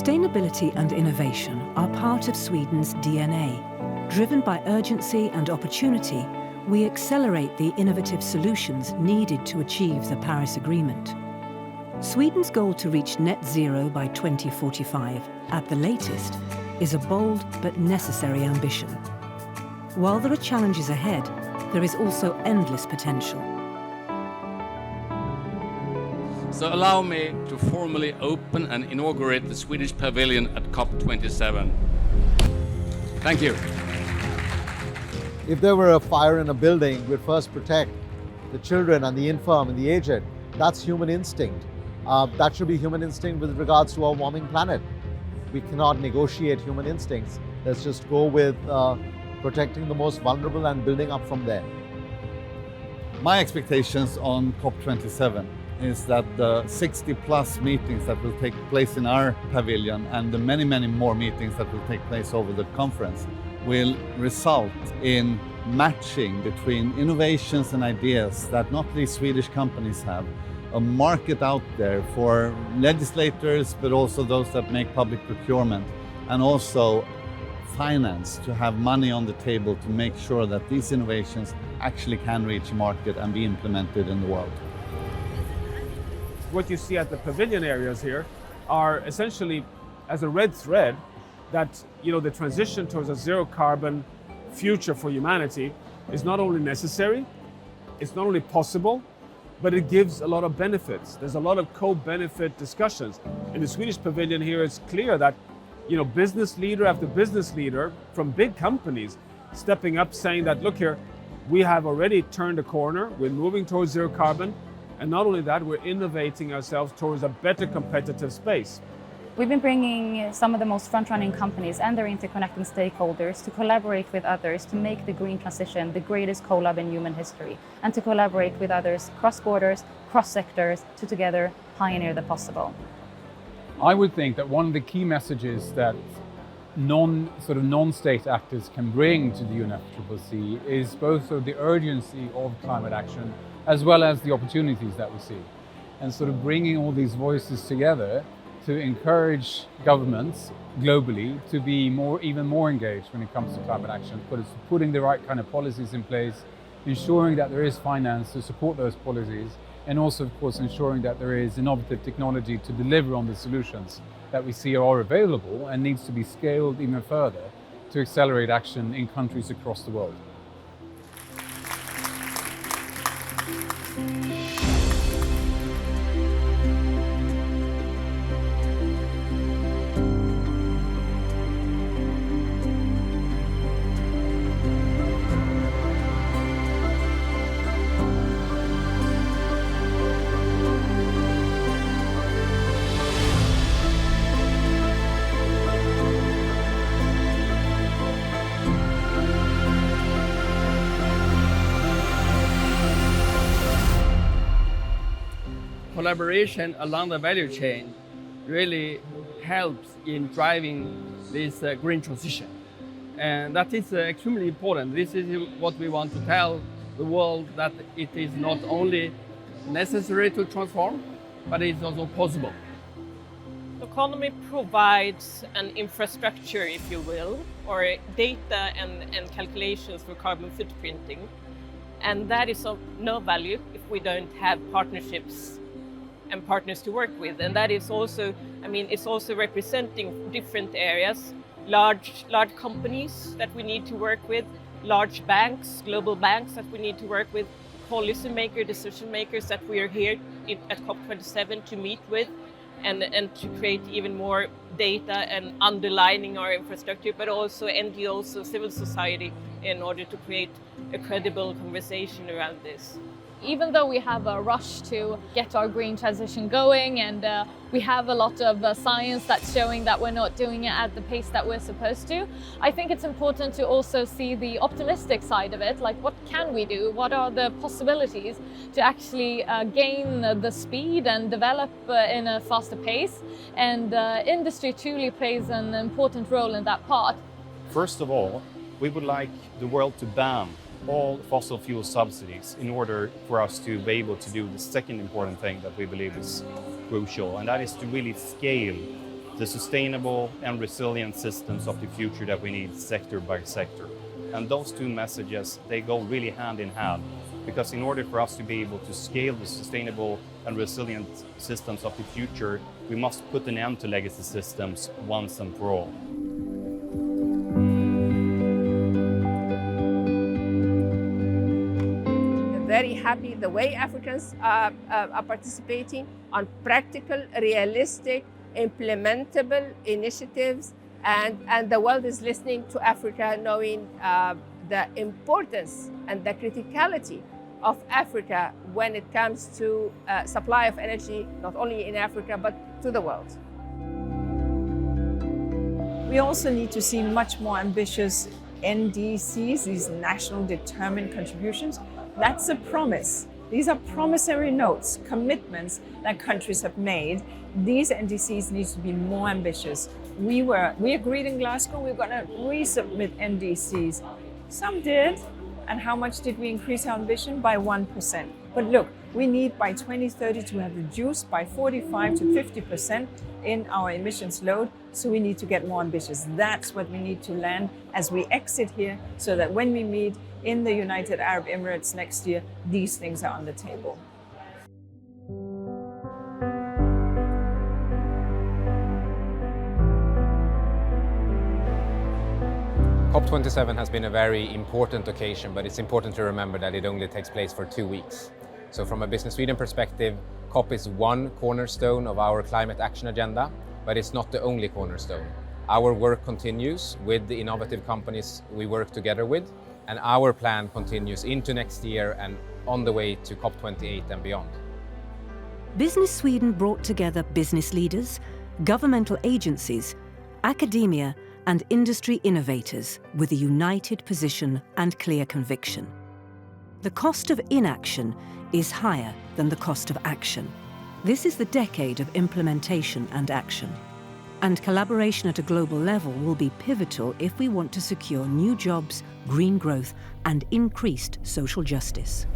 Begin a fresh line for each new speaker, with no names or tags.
Sustainability and innovation are part of Sweden's DNA. Driven by urgency and opportunity, we accelerate the innovative solutions needed to achieve the Paris Agreement. Sweden's goal to reach net zero by 2045, at the latest, is a bold but necessary ambition. While there are challenges ahead, there is also endless potential.
So allow me to formally open and inaugurate the Swedish pavilion at COP27. Thank you.
If there were a fire in a building, we'd first protect the children and the infirm and the aged. That's human instinct. That should be human instinct with regards to our warming planet. We cannot negotiate human instincts. Let's just go with protecting the most vulnerable and building up from there.
My expectations on COP27 is that the 60+ meetings that will take place in our pavilion and the many, many more meetings that will take place over the conference will result in matching between innovations and ideas that not least Swedish companies have, a market out there for legislators, but also those that make public procurement, and also finance to have money on the table to make sure that these innovations actually can reach market and be implemented in the world.
What you see at the pavilion areas here are essentially as a red thread that the transition towards a zero carbon future for humanity is not only necessary, it's not only possible, but it gives a lot of benefits. There's a lot of co-benefit discussions. In the Swedish pavilion here, it's clear that business leader after business leader from big companies stepping up saying that, look here, we have already turned a corner, we're moving towards zero carbon, and not only that, we're innovating ourselves towards a better competitive space.
We've been bringing some of the most front-running companies and their interconnecting stakeholders to collaborate with others to make the green transition the greatest collab in human history, and to collaborate with others cross borders, cross sectors, to together pioneer the possible.
I would think that one of the key messages that non-state actors can bring to the UNFCCC is both the urgency of climate action as well as the opportunities that we see, and bringing all these voices together to encourage governments globally to be even more engaged when it comes to climate action, but it's putting the right kind of policies in place, ensuring that there is finance to support those policies, and also, of course, ensuring that there is innovative technology to deliver on the solutions that we see are available and needs to be scaled even further to accelerate action in countries across the world.
Collaboration along the value chain really helps in driving this green transition. And that is extremely important. This is what we want to tell the world, that it is not only necessary to transform, but it's also possible.
The economy provides an infrastructure, if you will, or data and calculations for carbon footprinting. And that is of no value if we don't have partnerships and partners to work with. And that is also, it's also representing different areas, large companies that we need to work with, large banks, global banks that we need to work with, policymakers, decision makers that we are here at COP27 to meet with, and to create even more data and underlining our infrastructure, but also NGOs and civil society in order to create a credible conversation around this.
Even though we have a rush to get our green transition going, and we have a lot of science that's showing that we're not doing it at the pace that we're supposed to, I think it's important to also see the optimistic side of it, like what can we do? What are the possibilities to actually gain the speed and develop in a faster pace? And industry truly plays an important role in that part.
First of all, we would like the world to ban all fossil fuel subsidies in order for us to be able to do the second important thing that we believe is crucial, and that is to really scale the sustainable and resilient systems of the future that we need sector by sector. And those two messages, they go really hand in hand, because in order for us to be able to scale the sustainable and resilient systems of the future, we must put an end to legacy systems once and for all.
Very happy the way Africans are participating on practical, realistic, implementable initiatives, and the world is listening to Africa, knowing the importance and the criticality of Africa when it comes to supply of energy, not only in Africa, but to the world.
We also need to see much more ambitious NDCs, these national determined contributions. That's a promise. These are promissory notes, commitments that countries have made. These NDCs need to be more ambitious. We agreed in Glasgow we're going to resubmit NDCs. Some did. And how much did we increase our ambition? By 1%. But look, we need by 2030 to have reduced by 45 to 50% in our emissions load. So we need to get more ambitious. That's what we need to land as we exit here, so that when we meet in the United Arab Emirates next year, these things are on the table.
COP27 has been a very important occasion, but it's important to remember that it only takes place for 2 weeks. So from a Business Sweden perspective, COP is one cornerstone of our climate action agenda, but it's not the only cornerstone. Our work continues with the innovative companies we work together with, and our plan continues into next year and on the way to COP28 and beyond.
Business Sweden brought together business leaders, governmental agencies, academia, and industry innovators with a united position and clear conviction. The cost of inaction is higher than the cost of action. This is the decade of implementation and action. And collaboration at a global level will be pivotal if we want to secure new jobs, green growth, and increased social justice.